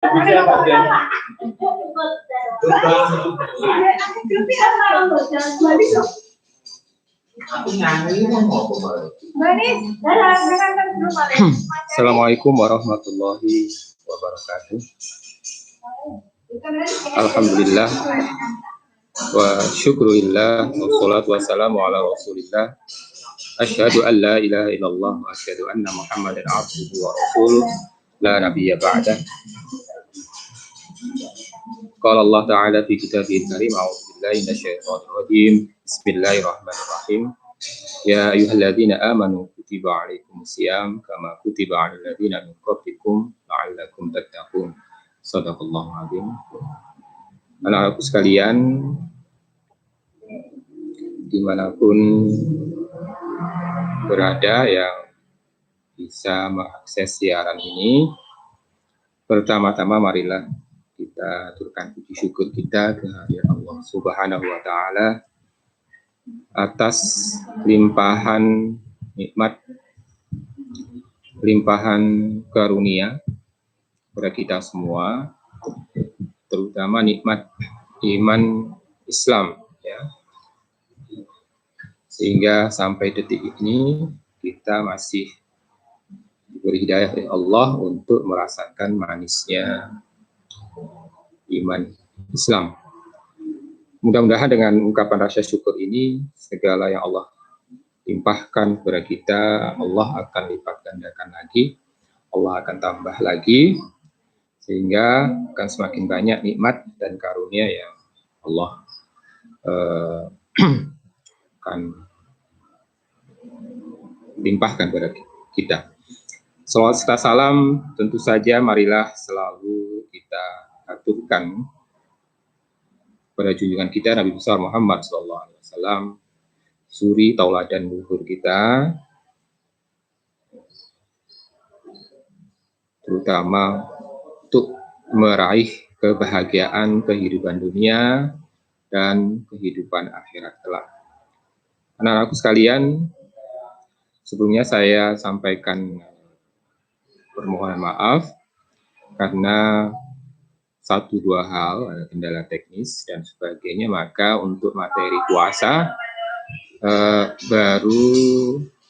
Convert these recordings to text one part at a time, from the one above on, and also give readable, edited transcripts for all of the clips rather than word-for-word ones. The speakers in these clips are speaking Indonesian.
Assalamualaikum warahmatullahi wabarakatuh. Alhamdulillah wa syukurillah wassalatu wassalamu ala rasulillah. Asyhadu an la ilaha illallah wa asyhadu anna Muhammadan abduhu wa rasuluh la nabiyya ba'dah. Qala Allah ta'ala fi kitabihil karim, a'udzu billahi minasyaitonir rajim. Bismillahirrahmanirrahim. Ya ayyuhalladzina amanu kutiba 'alaikumusiyam kama kutiba 'alal ladzina min qablikum la'allakum tattaqun. Shadaqallahu 'azim. Anak-anakku sekalian, dimanapun berada yang bisa mengakses siaran ini, pertama-tama marilah kita aturkan puji syukur kita kehadirat Allah Subhanahu wa Ta'ala atas limpahan nikmat, limpahan karunia kepada kita semua, terutama nikmat iman Islam, ya. Sehingga sampai detik ini kita masih diberi hidayah oleh Allah untuk merasakan manisnya iman Islam. Mudah-mudahan dengan ungkapan rasa syukur ini, segala yang Allah limpahkan kepada kita, Allah akan lipat gandakan lagi, Allah akan tambah lagi, sehingga akan semakin banyak nikmat dan karunia yang Allah akan limpahkan kepada kita. Salawat serta salam tentu saja marilah selalu kita aturkan pada junjungan kita Nabi besar Muhammad SAW, suri tauladan luhur kita, terutama untuk meraih kebahagiaan kehidupan dunia dan kehidupan akhirat kelak. Anak-anakku sekalian, sebelumnya saya sampaikan permohonan maaf karena satu dua hal, ada kendala teknis dan sebagainya, maka untuk materi puasa baru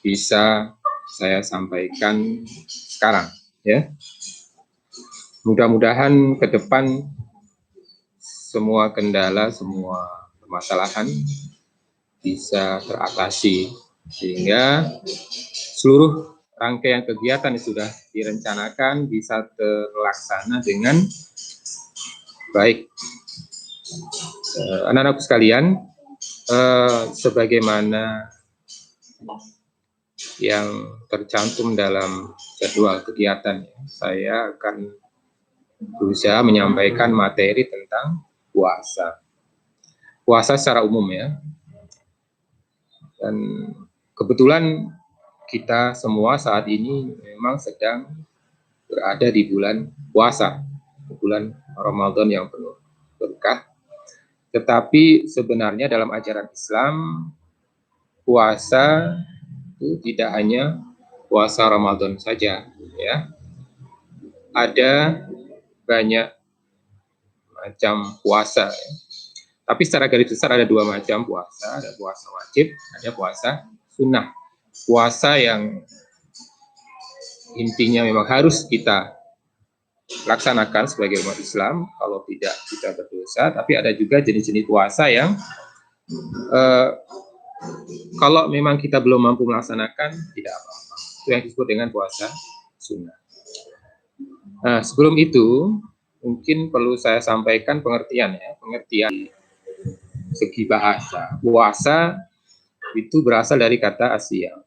bisa saya sampaikan sekarang, ya. Mudah-mudahan ke depan semua kendala, semua permasalahan bisa teratasi sehingga seluruh rangkaian kegiatan yang sudah direncanakan bisa terlaksana dengan baik. Anak-anakku sekalian, sebagaimana yang tercantum dalam jadwal kegiatan, saya akan berusaha menyampaikan materi tentang puasa. Puasa secara umum, ya. Dan kebetulan kita semua saat ini memang sedang berada di bulan puasa, bulan Ramadan yang penuh berkah. Tetapi sebenarnya dalam ajaran Islam, puasa itu tidak hanya puasa Ramadan saja, ya. Ada banyak macam puasa, ya. Tapi secara garis besar ada dua macam puasa, ada puasa wajib, ada puasa sunnah. Puasa yang intinya memang harus kita laksanakan sebagai umat Islam, kalau tidak kita berdosa. Tapi ada juga jenis-jenis puasa yang kalau memang kita belum mampu melaksanakan, tidak apa-apa. Itu yang disebut dengan puasa sunnah. Nah, sebelum itu mungkin perlu saya sampaikan pengertian, ya, pengertian segi bahasa. Puasa itu berasal dari kata asyam.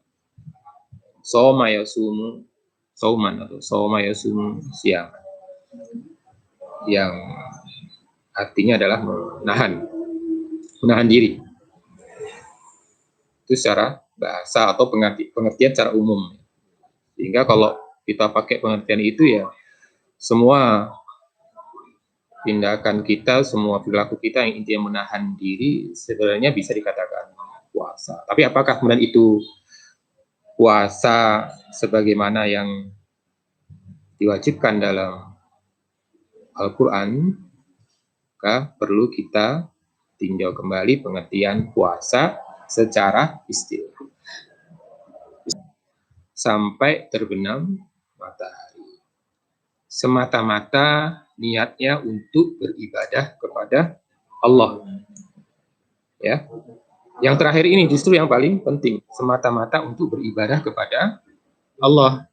Soma yasumu sauman atau soma yasumu siam, yang artinya adalah menahan diri. Itu secara bahasa atau pengertian secara umum. Sehingga kalau kita pakai pengertian itu, ya, semua tindakan kita, semua perilaku kita yang intinya menahan diri sebenarnya bisa dikatakan puasa. Tapi apakah kemudian itu puasa sebagaimana yang diwajibkan dalam Al-Quran, maka perlu kita tinjau kembali pengertian puasa secara istilah sampai terbenam matahari. Semata-mata niatnya untuk beribadah kepada Allah. Ya. Yang terakhir ini justru yang paling penting, semata-mata untuk beribadah kepada Allah.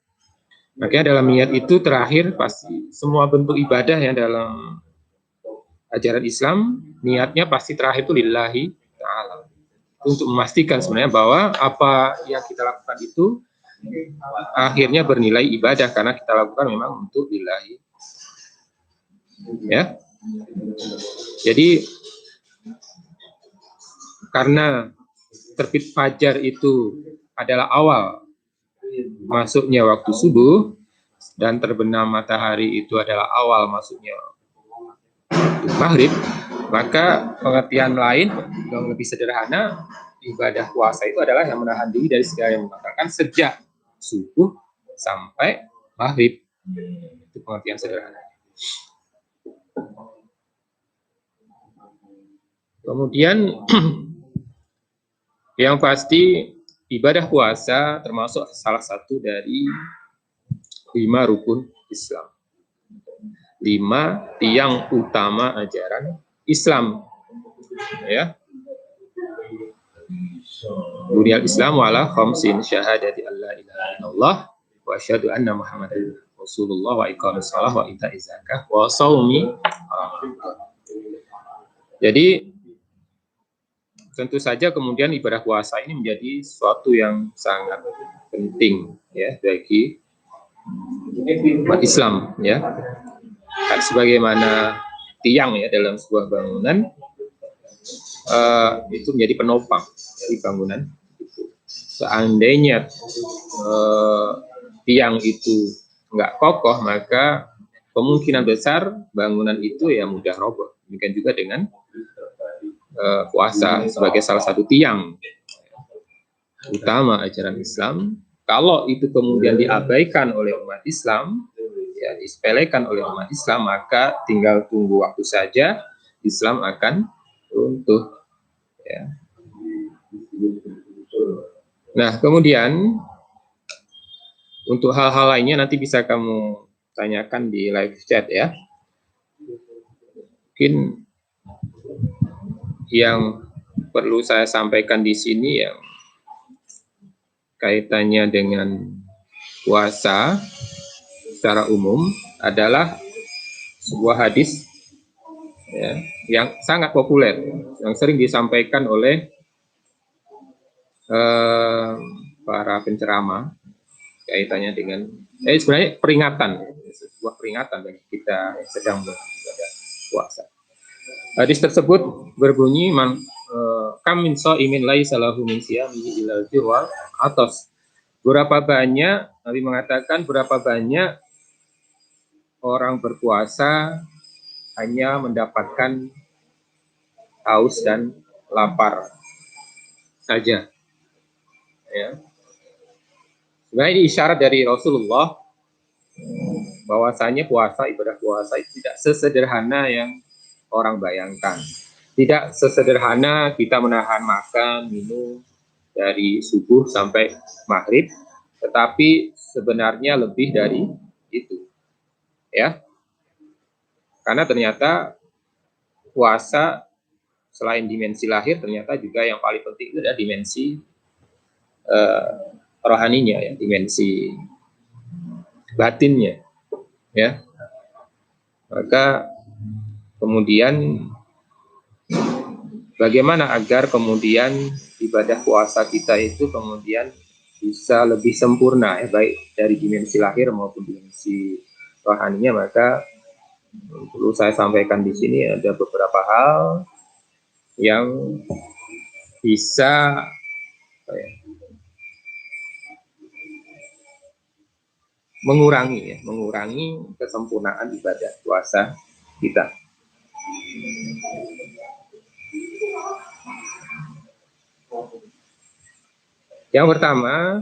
Makanya dalam niat itu terakhir pasti semua bentuk ibadah yang dalam ajaran Islam, niatnya pasti terakhir itu lillahi ta'ala. Untuk memastikan sebenarnya bahwa apa yang kita lakukan itu akhirnya bernilai ibadah karena kita lakukan memang untuk lillahi. Ya. Jadi karena terbit fajar itu adalah awal masuknya waktu subuh dan terbenam matahari itu adalah awal masuknya maghrib, maka pengertian lain yang lebih sederhana, ibadah puasa itu adalah yang menahan diri dari segala yang membatalkan sejak subuh sampai maghrib. Itu pengertian sederhana. Kemudian yang pasti ibadah puasa termasuk salah satu dari 5 rukun Islam. 5 tiang utama ajaran Islam. Ya. Bunyal Islam wala khamsin syahadati alla ilaha illallah wa asyhadu anna Muhammadan Rasulullah wa iqamis shalah wa ita'iz zakah wa shaumi. Jadi tentu saja kemudian ibadah puasa ini menjadi sesuatu yang sangat penting ya bagi umat Islam ya. Sebagaimana tiang ya dalam sebuah bangunan itu menjadi penopang dari bangunan itu. Seandainya tiang itu nggak kokoh, maka kemungkinan besar bangunan itu ya mudah roboh. Demikian juga dengan puasa sebagai salah satu tiang utama ajaran Islam. Kalau itu kemudian diabaikan oleh umat Islam, ya disepelekan oleh umat Islam, maka tinggal tunggu waktu saja Islam akan runtuh. Ya. Nah, kemudian untuk hal-hal lainnya nanti bisa kamu tanyakan di live chat ya. Mungkin yang perlu saya sampaikan di sini yang kaitannya dengan puasa secara umum adalah sebuah hadis ya, yang sangat populer, yang sering disampaikan oleh para penceramah kaitannya dengan sebenarnya peringatan, sebuah peringatan bagi kita yang sedang beribadah puasa. Hadis tersebut berbunyi kam min shaimin laisa lahu min siyamihi illa al-jur atas. Berapa banyak, Nabi mengatakan berapa banyak orang berpuasa hanya mendapatkan haus dan lapar saja. Ya. Sebenarnya ini isyarat dari Rasulullah bahwasanya puasa, ibadah puasa itu tidak sesederhana yang orang bayangkan. Tidak sesederhana kita menahan makan, minum dari subuh sampai maghrib, tetapi sebenarnya lebih dari itu. Ya. Karena ternyata puasa selain dimensi lahir, ternyata juga yang paling penting itu adalah dimensi rohaninya, ya, dimensi batinnya, ya. Maka kemudian bagaimana agar kemudian ibadah puasa kita itu kemudian bisa lebih sempurna, ya, baik dari dimensi lahir maupun dimensi rohaninya, maka perlu saya sampaikan di sini ada beberapa hal yang bisa mengurangi kesempurnaan ibadah puasa kita. Yang pertama,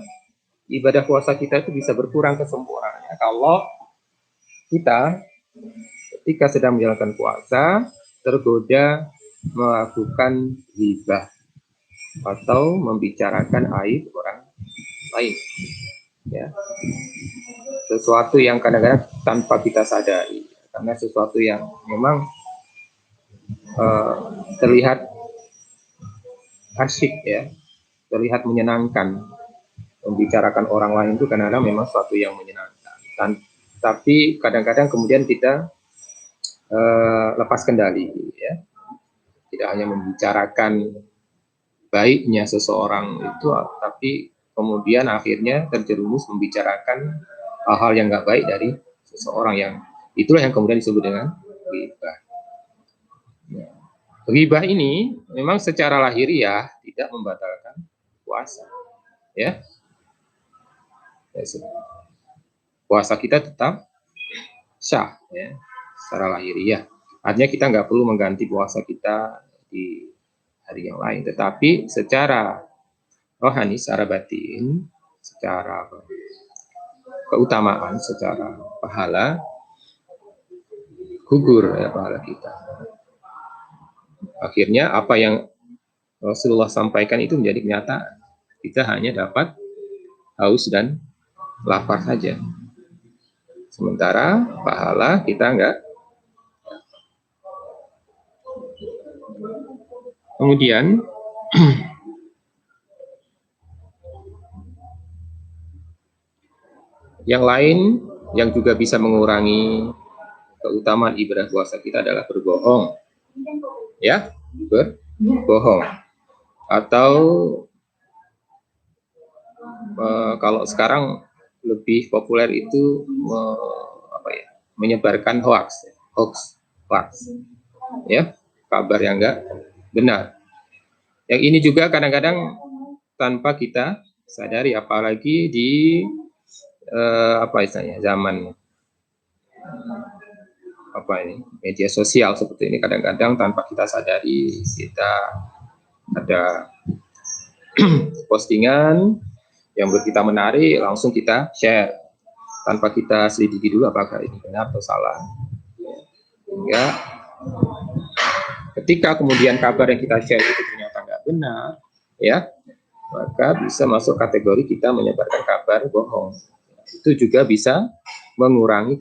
ibadah puasa kita itu bisa berkurang kesempurnaannya kalau kita ketika sedang menjalankan puasa tergoda melakukan ghibah atau membicarakan aib orang lain, ya, sesuatu yang kadang-kadang tanpa kita sadari, karena sesuatu yang memang terlihat asyik, ya, terlihat menyenangkan. Membicarakan orang lain itu kadang-kadang memang sesuatu yang menyenangkan, tapi kadang-kadang kemudian kita lepas kendali, ya, tidak hanya membicarakan baiknya seseorang itu, tapi kemudian akhirnya terjerumus membicarakan hal-hal yang nggak baik dari seseorang, yang itulah yang kemudian disebut dengan ghibah. Ya. Ghibah ini memang secara lahiriah tidak membatalkan puasa, ya. Puasa kita tetap sah, ya, secara lahiriah. Artinya kita nggak perlu mengganti puasa kita di hari yang lain, tetapi secara rohani, secara batin, secara keutamaan, secara pahala, gugur, ya, pahala kita. Akhirnya apa yang Rasulullah sampaikan itu menjadi kenyataan. Kita hanya dapat haus dan lapar saja. Sementara pahala kita enggak. Kemudian yang lain yang juga bisa mengurangi keutamaan ibadah puasa kita adalah berbohong, ya, berbohong. Atau kalau sekarang lebih populer itu menyebarkan hoax, ya, kabar yang enggak benar. Yang ini juga kadang-kadang tanpa kita sadari, apalagi di zaman media sosial seperti ini, kadang-kadang tanpa kita sadari kita ada postingan yang menurut kita menarik, langsung kita share tanpa kita selidiki dulu apakah ini benar atau salah. Hingga ketika kemudian kabar yang kita share itu ternyata nggak benar, ya, maka bisa masuk kategori kita menyebarkan kabar bohong. Itu juga bisa mengurangi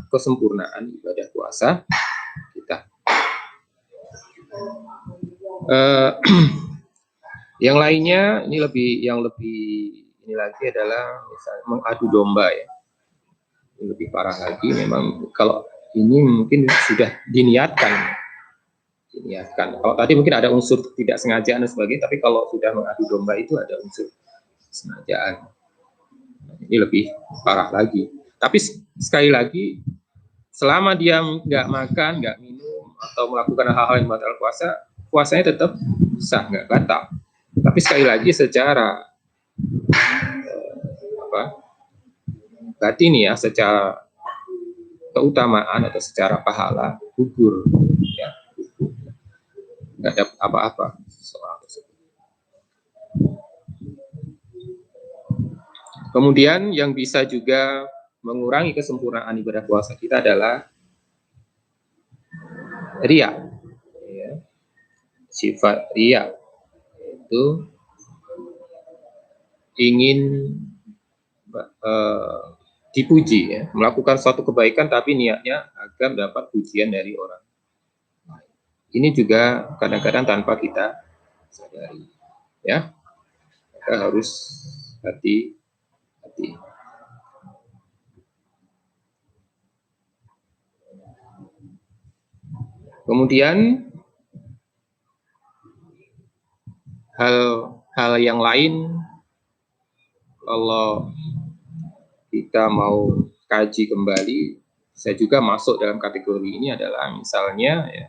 kesempurnaan ibadah puasa kita. Yang lainnya ini ini lagi adalah misalnya mengadu domba, ya. Ini lebih parah lagi. Memang kalau ini mungkin sudah diniatkan. Kalau tadi mungkin ada unsur tidak sengajaan dan sebagainya, tapi kalau sudah mengadu domba itu ada unsur sengajaan. Ini lebih parah lagi. Tapi sekali lagi, selama dia nggak makan, nggak minum, atau melakukan hal-hal yang batal puasa, puasanya tetap sah, nggak batal. Tapi sekali lagi secara batin, ya, secara keutamaan atau secara pahala gugur, ya, nggak ada apa-apa soal tersebut. Kemudian yang bisa juga mengurangi kesempurnaan ibadah puasa kita adalah riya, ya. Sifat riya itu ingin dipuji, ya, melakukan suatu kebaikan tapi niatnya agar dapat pujian dari orang lain. Ini juga kadang-kadang tanpa kita sadari, ya. Kita harus hati-hati. Kemudian hal yang lain, kalau kita mau kaji kembali, saya juga masuk dalam kategori ini adalah misalnya, ya,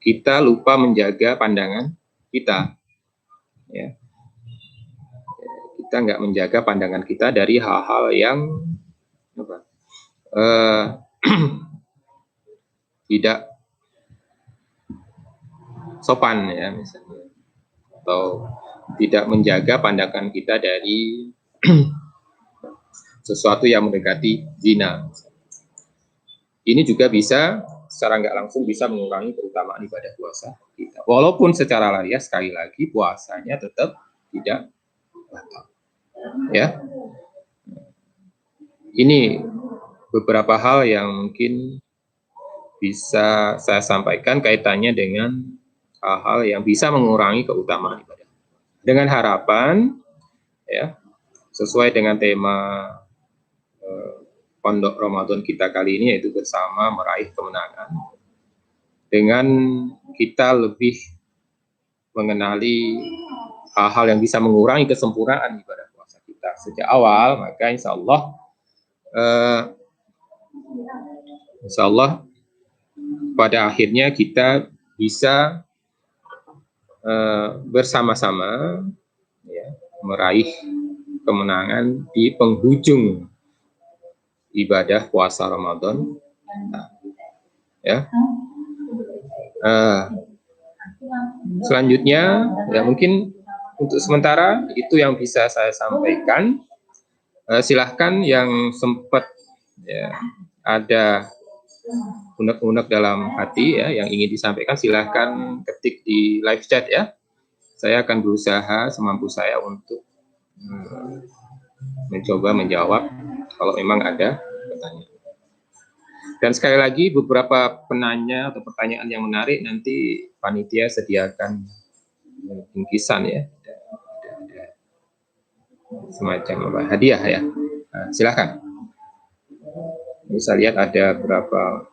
kita lupa menjaga pandangan kita, ya. Kita nggak menjaga pandangan kita dari hal-hal yang tidak sopan, ya, misalnya, atau tidak menjaga pandangan kita dari sesuatu yang mendekati zina. Ini juga bisa secara nggak langsung bisa mengurangi keutamaan ibadah puasa kita. Walaupun secara lahiriah sekali lagi puasanya tetap tidak batal. Ya, ini beberapa hal yang mungkin bisa saya sampaikan kaitannya dengan hal-hal yang bisa mengurangi keutamaan ibadah. Dengan harapan, ya, sesuai dengan tema Pondok Ramadan kita kali ini, yaitu bersama meraih kemenangan. Dengan kita lebih mengenali hal-hal yang bisa mengurangi kesempurnaan ibadah puasa kita sejak awal, maka insya Allah pada akhirnya kita bisa bersama-sama, ya, meraih kemenangan di penghujung ibadah puasa Ramadan. Ya. Selanjutnya, ya mungkin untuk sementara itu yang bisa saya sampaikan. Silahkan yang sempat, ya, ada unek-unek dalam hati, ya, yang ingin disampaikan, silahkan ketik di live chat, ya. Saya akan berusaha semampu saya untuk mencoba menjawab kalau memang ada pertanyaan. Dan sekali lagi, beberapa penanya atau pertanyaan yang menarik nanti panitia sediakan bingkisan, ya, ada semacam hadiah, ya. Nah, silakan. Bisa lihat ada berapa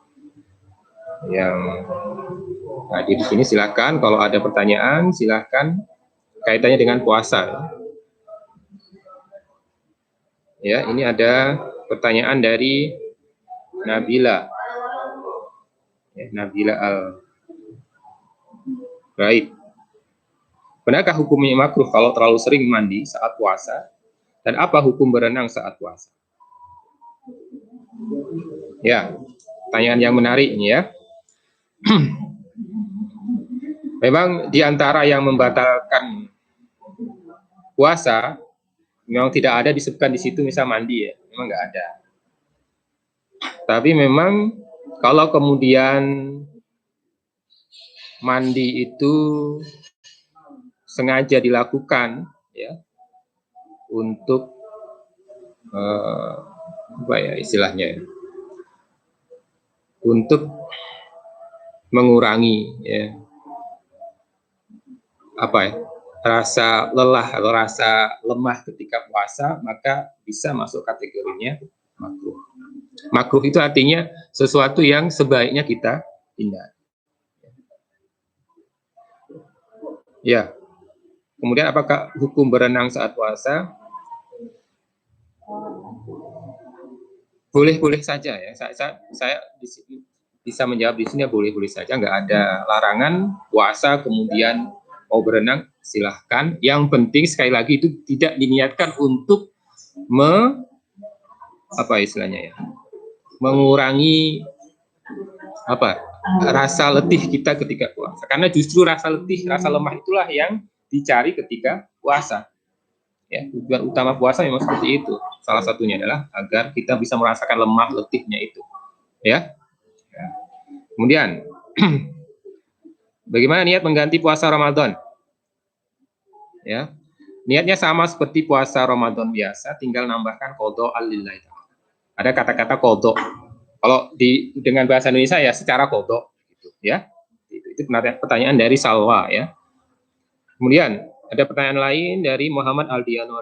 yang hadir di sini. Silakan kalau ada pertanyaan, silakan kaitannya dengan puasa. Ya, ini ada pertanyaan dari Nabila. Ya, Nabila Al-Raid. Benarkah hukumnya makruh kalau terlalu sering mandi saat puasa? Dan apa hukum berenang saat puasa? Ya, pertanyaan yang menarik ini, ya. Memang di antara yang membatalkan puasa, memang tidak ada disebutkan di situ misal mandi, ya. Memang nggak ada. Tapi memang kalau kemudian mandi itu sengaja dilakukan, ya, untuk apa ya istilahnya, ya, untuk mengurangi, ya, apa ya, rasa lelah atau rasa lemah ketika puasa, maka bisa masuk kategorinya makruh. Makruh itu artinya sesuatu yang sebaiknya kita hindari. Ya. Kemudian apakah hukum berenang saat puasa? Boleh-boleh saja, ya. Saya bisa menjawab di sini, boleh-boleh saja, nggak ada larangan puasa kemudian mau berenang, silahkan. Yang penting sekali lagi itu tidak diniatkan untuk apa istilahnya, ya, mengurangi rasa letih kita ketika puasa. Karena justru rasa letih, rasa lemah itulah yang dicari ketika puasa. Ya, tujuan utama puasa memang seperti itu. Salah satunya adalah agar kita bisa merasakan lemah letihnya itu. Ya. Kemudian, bagaimana niat mengganti puasa Ramadan? Ya, niatnya sama seperti puasa Ramadan biasa, tinggal nambahkan qadha lillahi ta'ala. Ada kata-kata qadha. Kalau dengan bahasa Indonesia, ya secara qadha, gitu, ya. Itu pertanyaan dari Salwa, ya. Kemudian ada pertanyaan lain dari Muhammad Aldiano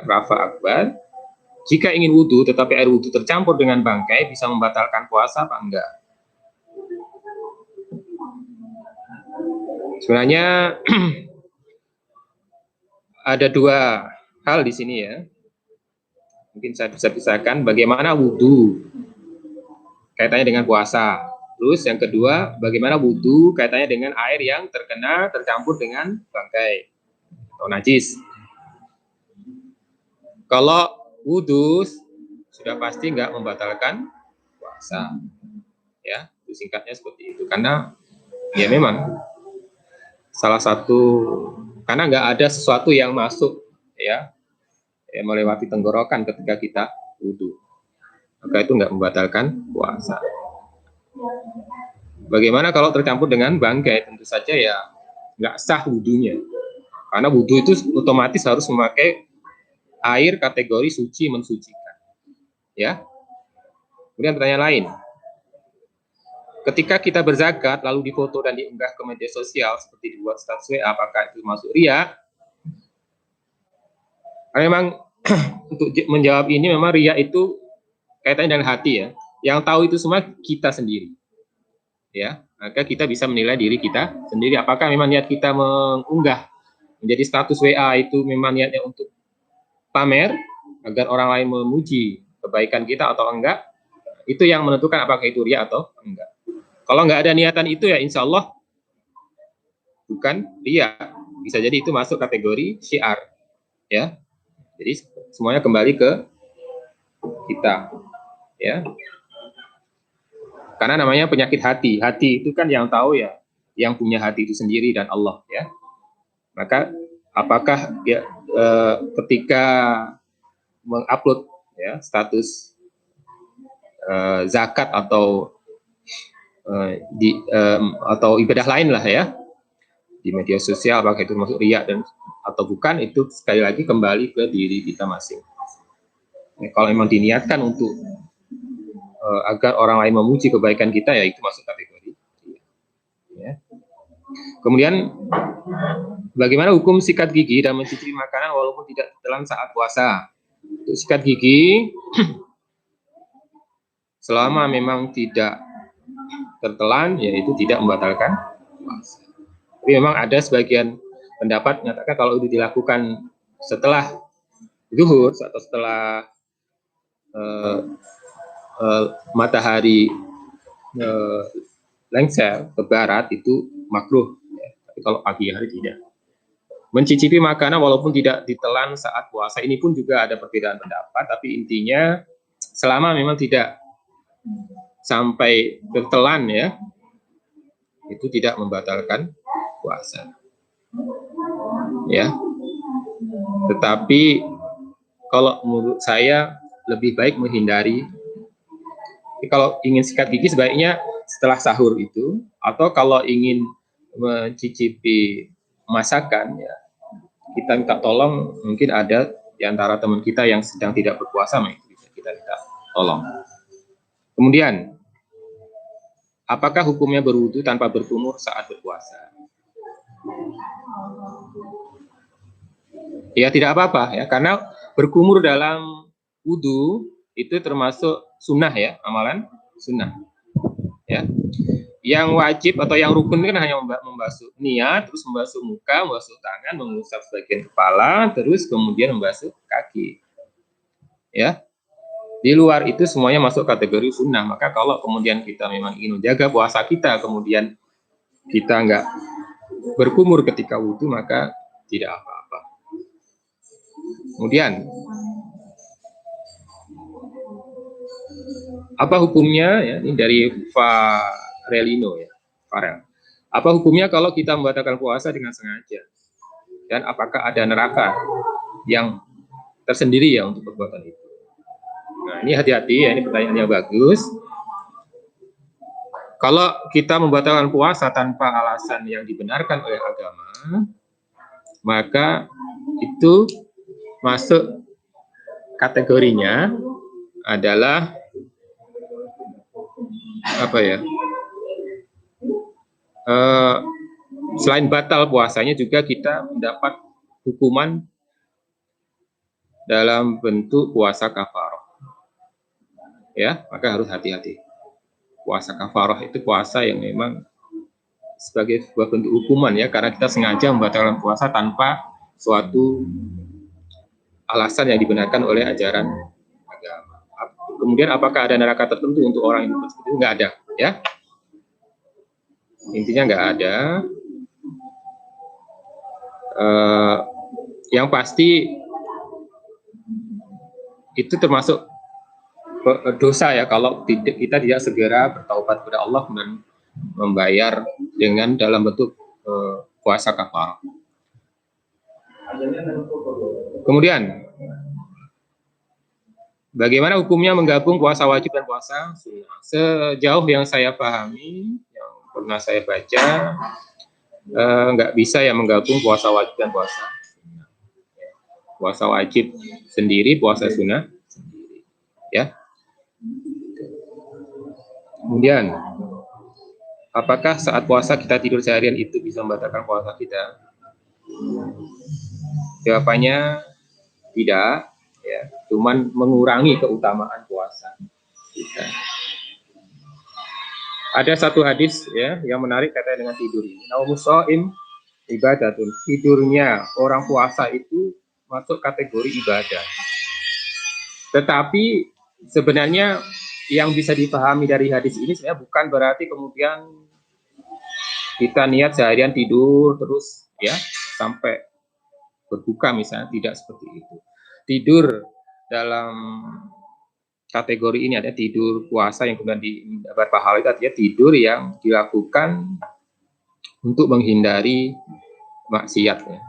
Rafa Akbar. Jika ingin wudhu tetapi air wudhu tercampur dengan bangkai, bisa membatalkan puasa apa enggak? Sebenarnya ada dua hal di sini, ya. Mungkin saya bisa pisahkan bagaimana wudhu kaitannya dengan puasa. Terus yang kedua, bagaimana wudhu kaitannya dengan air yang tercampur dengan bangkai atau najis. Kalau wudhu sudah pasti nggak membatalkan puasa, ya, itu singkatnya seperti itu. Karena ya memang salah satu, karena nggak ada sesuatu yang masuk, ya, ya, melewati tenggorokan ketika kita wudhu, maka itu nggak membatalkan puasa. Bagaimana kalau tercampur dengan bangkai? Tentu saja ya nggak sah wudhunya, karena wudhu itu otomatis harus memakai air kategori suci mensucikan. Ya. Kemudian pertanyaan lain, ketika kita berzakat lalu difoto dan diunggah ke media sosial seperti dibuat status WA, apakah itu masuk riya? Karena memang untuk menjawab ini memang riya itu kaitannya dengan hati ya. Yang tahu itu semua kita sendiri. Ya, maka kita bisa menilai diri kita sendiri apakah memang niat kita mengunggah menjadi status WA itu memang niatnya untuk pamer agar orang lain memuji kebaikan kita atau enggak. Itu yang menentukan apakah itu riya atau enggak. Kalau enggak ada niatan itu ya insya Allah bukan riya. Bisa jadi itu masuk kategori syiar. Ya. Jadi semuanya kembali ke kita. Ya. Karena namanya penyakit hati. Hati itu kan yang tahu ya, yang punya hati itu sendiri dan Allah ya. Maka apakah ya ketika mengupload ya status zakat atau atau ibadah lain lah ya di media sosial, apakah itu masuk riya dan atau bukan, itu sekali lagi kembali ke diri kita masing. Kalau memang diniatkan untuk agar orang lain memuji kebaikan kita, ya itu masuk kategori ya. Kemudian bagaimana hukum sikat gigi dan mencicipi makanan walaupun tidak ditelan saat puasa? Untuk sikat gigi selama memang tidak tertelan, yaitu tidak membatalkan puasa. Tapi memang ada sebagian pendapat menyatakan kalau itu dilakukan setelah zuhur atau setelah matahari lengser ke barat itu makruh ya. Tapi kalau pagi hari tidak. Mencicipi makanan walaupun tidak ditelan saat puasa, ini pun juga ada perbedaan pendapat, tapi intinya selama memang tidak sampai tertelan ya, itu tidak membatalkan puasa ya. Tetapi kalau menurut saya lebih baik menghindari. Jadi kalau ingin sikat gigi sebaiknya setelah sahur itu, atau kalau ingin mencicipi masakan ya, kita minta tolong, mungkin ada di antara teman kita yang sedang tidak berpuasa, bisa kita minta tolong. Kemudian, apakah hukumnya berwudu tanpa berkumur saat berpuasa? Ya tidak apa-apa ya, karena berkumur dalam wudu itu termasuk sunnah ya, amalan sunnah ya. Yang wajib atau yang rukun kan hanya membasuh niat, terus membasuh muka, membasuh tangan, mengusap bagian kepala, terus kemudian membasuh kaki ya. Di luar itu semuanya masuk kategori sunnah. Maka kalau kemudian kita memang ingin menjaga puasa kita, kemudian kita nggak berkumur ketika wudu, maka tidak apa-apa. Kemudian apa hukumnya ya, ini dari Farelino ya, Farel. Apa hukumnya kalau kita membatalkan puasa dengan sengaja? Dan apakah ada neraka yang tersendiri ya untuk perbuatan itu? Nah, ini hati-hati ya, ini pertanyaannya bagus. Kalau kita membatalkan puasa tanpa alasan yang dibenarkan oleh agama, maka itu masuk kategorinya adalah apa ya? Selain batal puasanya juga kita mendapat hukuman dalam bentuk puasa kafaroh. Ya, maka harus hati-hati. Puasa kafaroh itu puasa yang memang sebagai sebuah bentuk hukuman ya, karena kita sengaja membatalkan puasa tanpa suatu alasan yang dibenarkan oleh ajaran agama. Kemudian apakah ada neraka tertentu untuk orang yang seperti itu? Nggak ada ya. Intinya nggak ada. Yang pasti itu termasuk dosa ya kalau kita tidak segera bertaubat kepada Allah dan membayar dengan dalam bentuk puasa kafarah. Kemudian Bagaimana hukumnya menggabung puasa wajib dan puasa sunnah? Sejauh yang saya pahami, yang pernah saya baca, nggak bisa ya menggabung puasa wajib dan puasa sunnah. Puasa wajib sendiri, puasa sunnah sendiri. Ya. Kemudian, apakah saat puasa kita tidur seharian itu bisa membatalkan puasa kita? Jawabannya tidak, ya, cuman mengurangi keutamaan puasa kita. Ada satu hadis ya yang menarik kaitan dengan tidur ini. Naumus shaim ibadatun. Tidurnya orang puasa itu masuk kategori ibadah. Tetapi sebenarnya yang bisa dipahami dari hadis ini sebenarnya bukan berarti kemudian kita niat seharian tidur terus ya sampai berbuka misalnya, tidak seperti itu. Tidur dalam kategori ini ada tidur puasa yang kemudian didapat pahala, itu artinya tidur yang dilakukan untuk menghindari maksiat ya.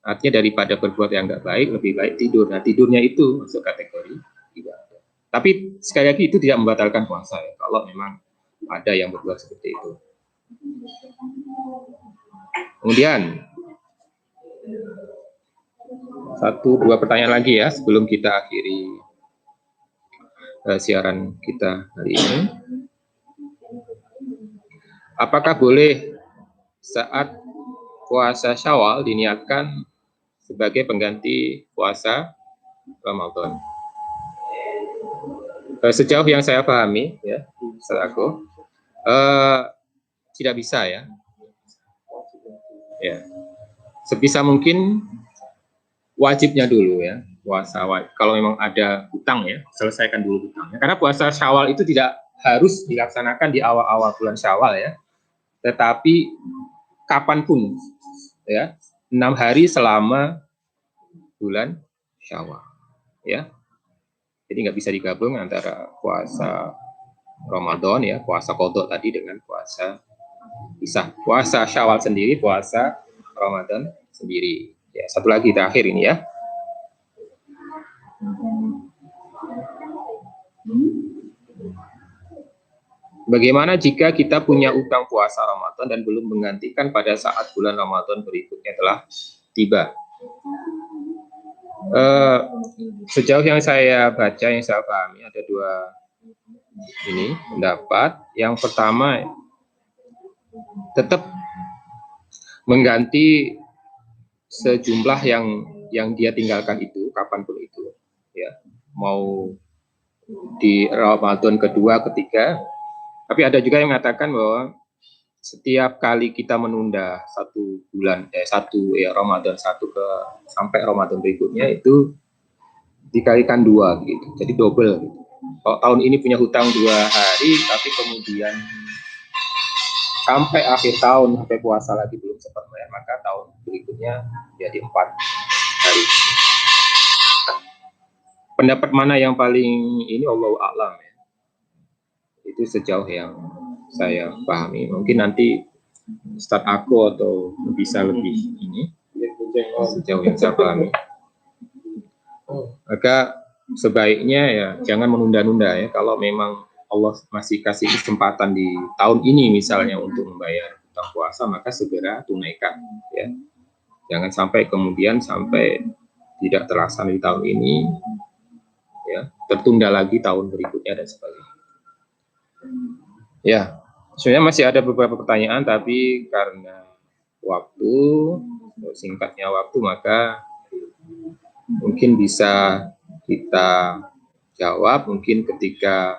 Artinya daripada berbuat yang nggak baik, lebih baik tidur. Nah, tidurnya itu masuk kategori ibadah. Tapi sekali lagi itu tidak membatalkan puasa ya, kalau memang ada yang berbuat seperti itu. Kemudian 1-2 pertanyaan lagi ya sebelum kita akhiri siaran kita hari ini. Apakah boleh saat puasa Syawal diniatkan sebagai pengganti puasa Ramadan? Sejauh yang saya pahami ya, aku tidak bisa ya. Ya, sebisa mungkin wajibnya dulu ya, puasa wajib. Kalau memang ada hutang ya, selesaikan dulu hutangnya. Karena puasa Syawal itu tidak harus dilaksanakan di awal-awal bulan Syawal ya, tetapi kapanpun ya, 6 hari selama bulan Syawal ya. Jadi nggak bisa digabung antara puasa Ramadan ya, puasa qadha tadi dengan puasa pisah. Puasa Syawal sendiri, puasa Ramadan sendiri. Ya, satu lagi terakhir ini ya. Bagaimana jika kita punya utang puasa Ramadan dan belum menggantikan pada saat bulan Ramadan berikutnya telah tiba? Sejauh yang saya baca, yang saya pahami, ada 2 ini pendapat. Yang pertama, tetap mengganti sejumlah yang dia tinggalkan itu kapanpun itu ya, mau di Ramadan kedua, ketiga. Tapi ada juga yang mengatakan bahwa setiap kali kita menunda Ramadan satu sampai Ramadan berikutnya itu dikalikan 2 gitu, jadi double gitu. Kalau tahun ini punya hutang 2 hari, tapi kemudian sampai akhir tahun, sampai puasa lagi belum sempat bayar, maka tahun berikutnya jadi 4 hari. Pendapat mana yang paling ini, Allahu a'lam ya. Itu sejauh yang saya pahami. Mungkin nanti Ustadz aku atau bisa lebih ini sejauh yang saya pahami. Maka sebaiknya ya jangan menunda-nunda ya. Kalau memang Allah masih kasih kesempatan di tahun ini misalnya untuk membayar hutang puasa, maka segera tunaikan ya. Jangan sampai kemudian tidak terlaksana di tahun ini ya, tertunda lagi tahun berikutnya dan sebagainya. Ya, sebenarnya masih ada beberapa pertanyaan, tapi karena waktu, singkatnya waktu, maka mungkin bisa kita jawab mungkin ketika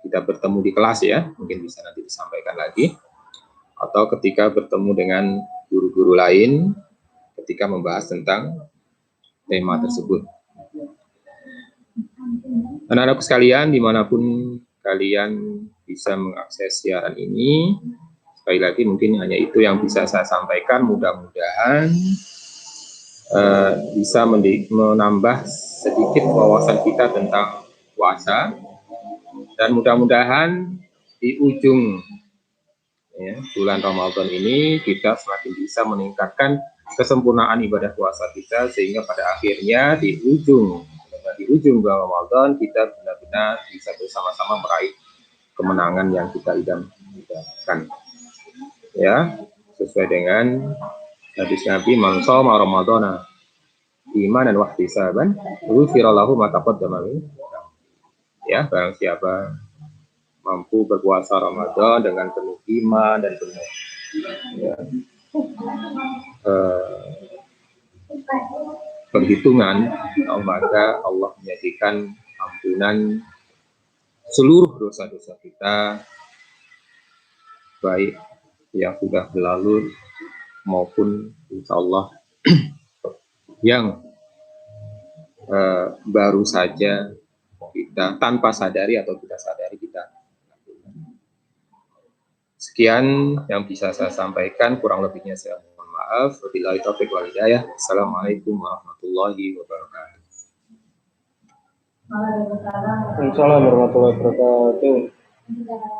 kita bertemu di kelas ya, mungkin bisa nanti disampaikan lagi, atau ketika bertemu dengan guru-guru lain ketika membahas tentang tema tersebut. Anak-anakku sekalian, dimanapun kalian bisa mengakses siaran ini, sekali lagi mungkin hanya itu yang bisa saya sampaikan. Mudah-mudahan bisa menambah sedikit wawasan kita tentang puasa, dan mudah-mudahan di ujung ya, bulan Ramadan ini kita semakin bisa meningkatkan kesempurnaan ibadah puasa kita, sehingga pada akhirnya di ujung di ujung bulan Ramadan kita benar-benar bisa bersama-sama meraih kemenangan yang kita idamkan. Ya, sesuai dengan hadis Nabi, man shoma ramadhana imanan wa ihtisaban ghufira lahu ma taqaddama min. Ya, barang siapa mampu berpuasa Ramadan dengan penuh iman dan penuh ya, perhitungan, maka Allah menjadikan ampunan seluruh dosa-dosa kita, baik yang sudah berlalu maupun insya Allah yang baru saja kita tanpa sadari atau kita sadari kita. Sekian yang bisa saya sampaikan, kurang lebihnya saya mohon maaf. Wabillahi taufiq wal hidayah. Assalamualaikum warahmatullahi wabarakatuh. Waalaikumsalam warahmatullahi wabarakatuh.